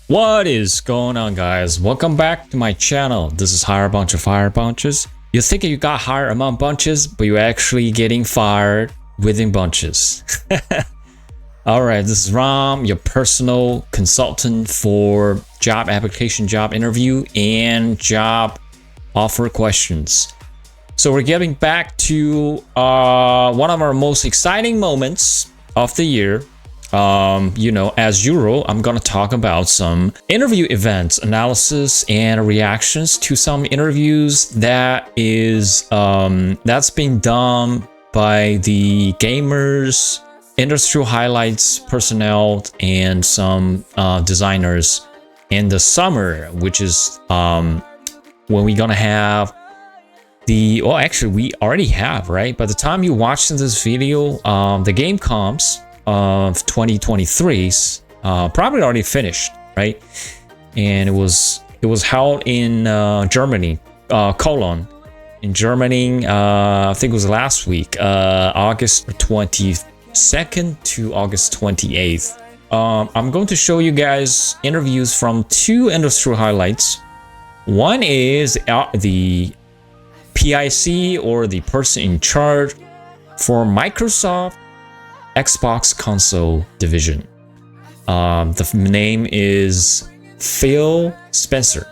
What is going on, guys? Welcome back to my channel. This is Hire a Bunch of Fire Bunches. You think you got hired among bunches, but you're actually getting fired within bunches. Alright, this is Ram, your personal consultant for job application, job interview, and job offer questions. So we're getting back to one of our most exciting moments of the year. As usual, I'm gonna talk about some interview events, analysis, and reactions to some interviews that is that's being done by the gamers, industrial highlights personnel, and some designers in the summer, which is when we're gonna have actually we already have, right? By the time you watch this video, the game comps of 2023's probably already finished, right? And it was held in Germany, Cologne in Germany. I think it was last week, August 22nd to August 28th. I'm going to show you guys interviews from two industrial highlights. One is the PIC, or the person in charge for Microsoft Xbox console division. The name is Phil Spencer,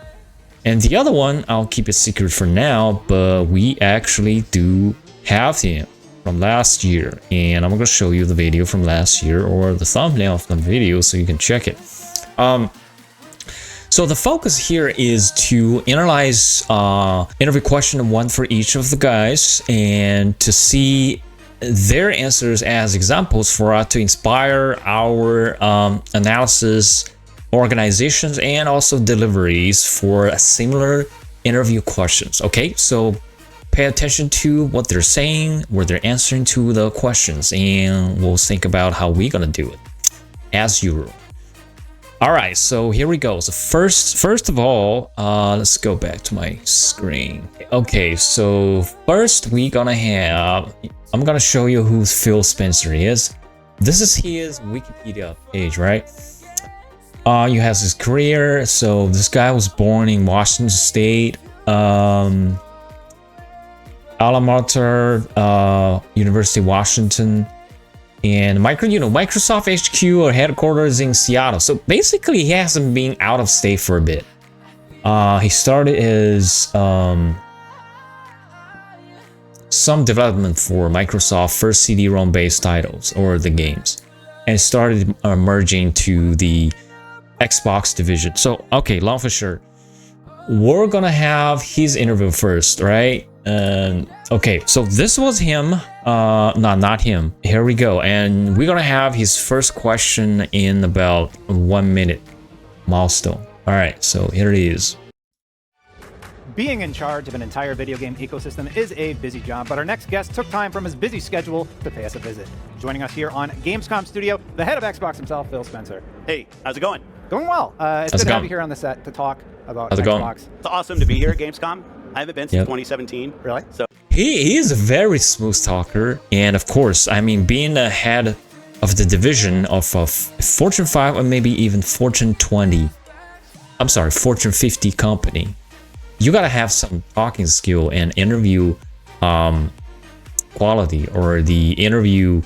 and the other one I'll keep it secret for now, but we actually do have him from last year, and I'm gonna show you the video from last year, or the thumbnail of the video, so you can check it. So the focus here is to analyze interview question one for each of the guys, and to see their answers as examples for us to inspire our analysis, organizations, and also deliveries for similar interview questions. Okay, so pay attention to what they're saying, where they're answering to the questions, and we'll think about how we're gonna do it as usual. All right, so here we go. So first of all, let's go back to my screen. Okay, so first I'm gonna show you who Phil Spencer is. This is his Wikipedia page, right? You have his career. So this guy was born in Washington State, Alma Mater, University of Washington. And Microsoft HQ or headquarters in Seattle. So basically, he hasn't been out of state for a bit. He started his some development for Microsoft first CD-ROM based titles, or the games, and started merging to the Xbox division. So okay, long for short, we're gonna have his interview first, right? Okay, so this was him. Not him. Here we go, and we're gonna have his first question in about 1 minute milestone. All right, so here it is. Being in charge of an entire video game ecosystem is a busy job, but our next guest took time from his busy schedule to pay us a visit. Joining us here on Gamescom Studio, the head of Xbox himself, Phil Spencer. Hey, how's it going? Going well. It's good to have you here on the set to talk about Xbox. It's awesome to be here at Gamescom. I haven't been since 2017. Really? So he is a very smooth talker, and of course, I mean, being the head of the division of a Fortune 5 or maybe even Fortune 20, I'm sorry, Fortune 50 company, you gotta have some talking skill and interview quality, or the interview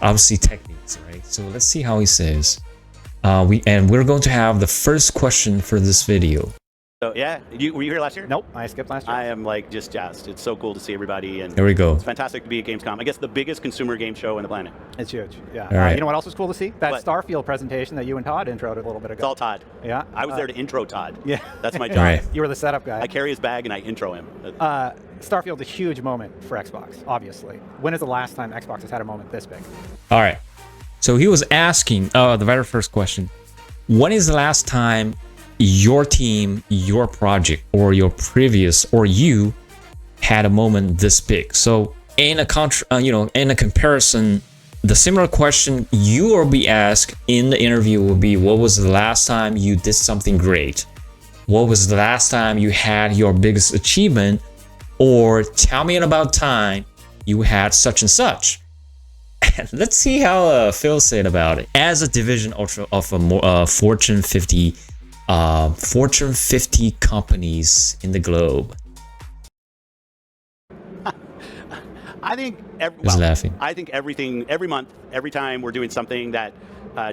obviously techniques, right? So let's see how he says. We're going to have the first question for this video. So yeah, were you here last year? Nope, I skipped last year. I am like just jazzed. It's so cool to see everybody, and here we go. It's fantastic to be at Gamescom. I guess the biggest consumer game show on the planet. It's huge. Yeah. Right. You know what else was cool to see? That What? Starfield presentation that you and Todd introed a little bit ago. It's all Todd. Yeah. I was there to intro Todd. Yeah. That's my job. Right. You were the setup guy. I carry his bag and I intro him. Starfield's a huge moment for Xbox, obviously. When is the last time Xbox has had a moment this big? All right. So he was asking, the very first question, when is the last time your team, your project, or your previous, or you had a moment this big? So in a comparison, the similar question you will be asked in the interview will be, what was the last time you did something great? What was the last time you had your biggest achievement? Or tell me about time you had such and such. Let's see how Phil said about it. As a division of a Fortune 50 Fortune 50 companies in the globe? I think Who's laughing? I think everything, every month, every time we're doing something that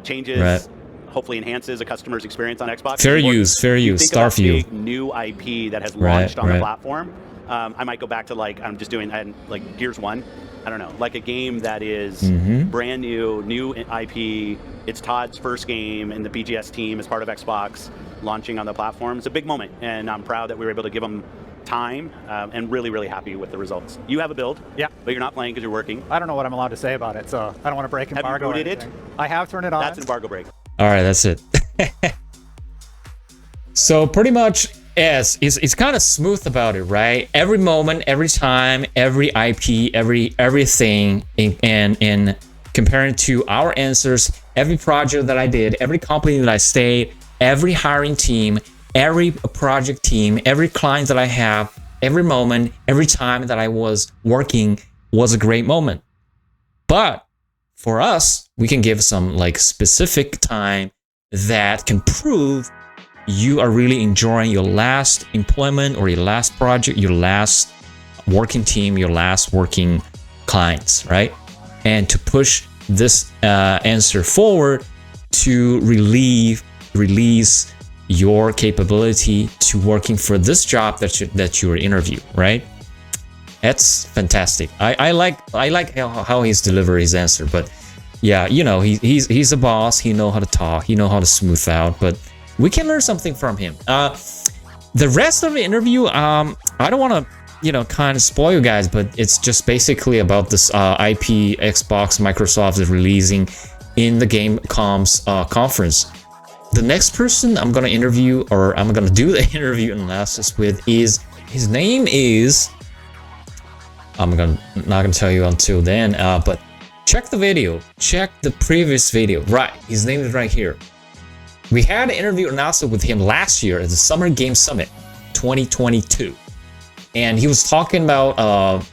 changes, Right. hopefully enhances a customer's experience on Xbox. Fair Or use, fair you use. think about Starfield. big new IP that has Right, launched on the right. platform. I might go back to like I'm just doing like Gears 1. I don't know, like a game that is brand new IP. It's Todd's first game in the BGS team as part of Xbox launching on the platform. It's a big moment, and I'm proud that we were able to give them time and really, really happy with the results. You have a build, Yeah. but you're not playing because you're working. I don't know what I'm allowed to say about it, so I don't want to break Have you embargo. or booted it? anything. I have turned it on. That's an embargo break. All right, that's it. So pretty much, yes, it's kind of smooth about it, right? Every moment, every time, every IP, everything, and comparing to our answers, every project that I did, every company that I stayed, every hiring team, every project team, every client that I have, every moment, every time that I was working was a great moment. But for us, we can give some like specific time that can prove you are really enjoying your last employment or your last project, your last working team, your last working clients, right? And to push this answer forward to release your capability to working for this job that you're interviewing, right? That's fantastic. I like how he's delivered his answer, but yeah, you know, he's a boss. He know how to talk. He know how to smooth out. But we can learn something from him. The rest of the interview, I don't want to, you know, kind of spoil you guys, but it's just basically about this IP Xbox Microsoft is releasing in the Gamescom's conference. The next person I'm gonna interview, or I'm gonna do the interview analysis with, is his name is. I'm not gonna tell you until then, but check the video. Check the previous video. Right, his name is right here. We had an interview announcement with him last year at the Summer Game Summit 2022. And he was talking about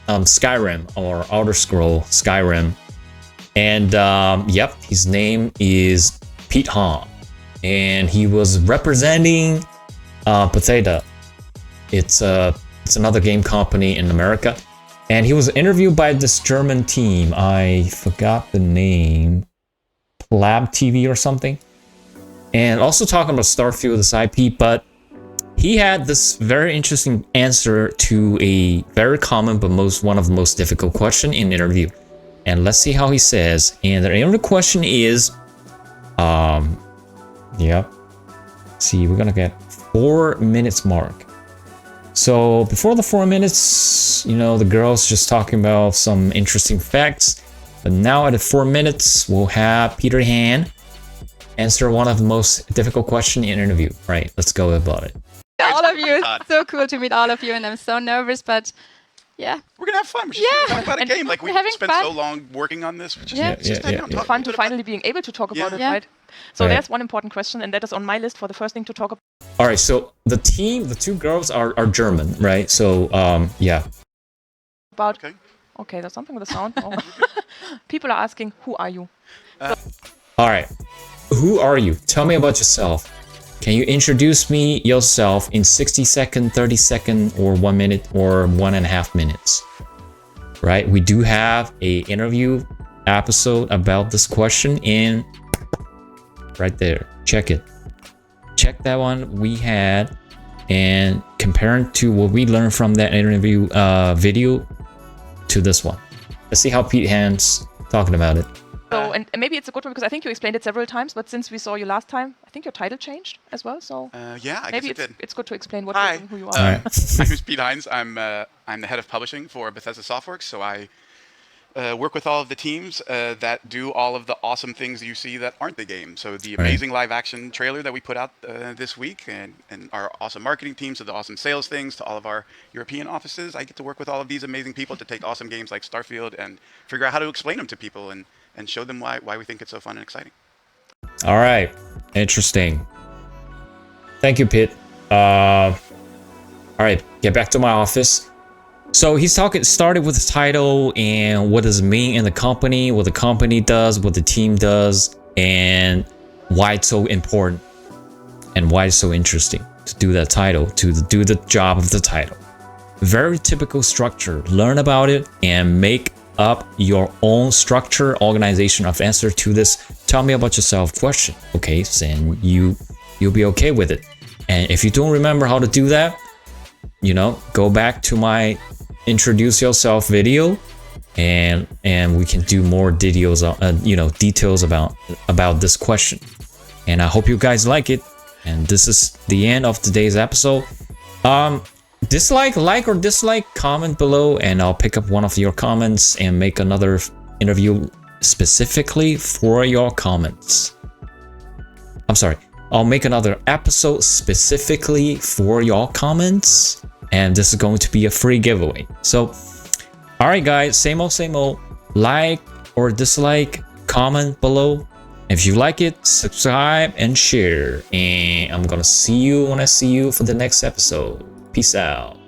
Skyrim, or Outer Scroll Skyrim. And yep, his name is Pete Hahn. And he was representing Bethesda. It's another game company in America. And he was interviewed by this German team. I forgot the name. Lab TV or something. And also talking about Starfield, this IP, but he had this very interesting answer to a very common but one of the most difficult question in the interview. And let's see how he says. And the only question is, yep. See, we're gonna get 4 minutes mark. So before the 4 minutes, you know, the girl's just talking about some interesting facts. But now at the 4 minutes, we'll have Peter Han answer one of the most difficult questions in an interview. Right, let's go about it. All of you, it's so cool to meet all of you, and I'm so nervous, but yeah. We're gonna have fun. We're just gonna talk about a And game. Like we're we having spent fun. so long working on this. We're just, Yeah. it's just hang out and talk Fun a to bit about- finally being able to talk about it, Yeah. right? So Right. there's one important question, and that is on my list for the first thing to talk about. All right, so the two girls are German, right? So yeah. Okay. Okay, there's something with the sound. Oh. People are asking, who are you? All right, who are you? Tell me about yourself. Can you introduce me yourself in 60 second, 30 second, or 1 minute, or 1.5 minutes? Right, we do have a interview episode about this question in right there. Check it. Check that one we had, and comparing to what we learned from that interview video to this one. Let's see how Pete Han's talking about it. So, and maybe it's a good one because I think you explained it several times, but since we saw you last time, I think your title changed as well. So Yeah, I maybe guess it did. it's good to explain what Hi. you're doing, who you are. All right. My name is Pete Hines. I'm the head of publishing for Bethesda Softworks. So I work with all of the teams that do all of the awesome things you see that aren't the game. So the amazing live action trailer that we put out this week, and our awesome marketing teams, to the awesome sales things, to all of our European offices. I get to work with all of these amazing people to take awesome games like Starfield and figure out how to explain them to people and show them why we think it's so fun and exciting. All right, interesting. Thank you, Pete. All right, get back to my office. So he's started with the title and what does it mean in the company, what the company does, what the team does, and why it's so important. and why it's so interesting to do that title, to do the job of the title. Very typical structure. Learn about it and make up your own structure, organization of answer to this "tell me about yourself" question. Okay, then you'll be okay with it. And if you don't remember how to do that, you know, go back to my introduce yourself video, and we can do more videos, you know, details about this question. And I hope you guys like it. And this is the end of today's episode. Like or dislike, comment below, and I'll pick up one of your comments and make another interview specifically for your comments. I'm sorry, I'll make another episode specifically for your comments, and this is going to be a free giveaway. So, alright guys, same old, like or dislike, comment below. If you like it, subscribe and share, and I'm gonna see you when I see you for the next episode. Peace out.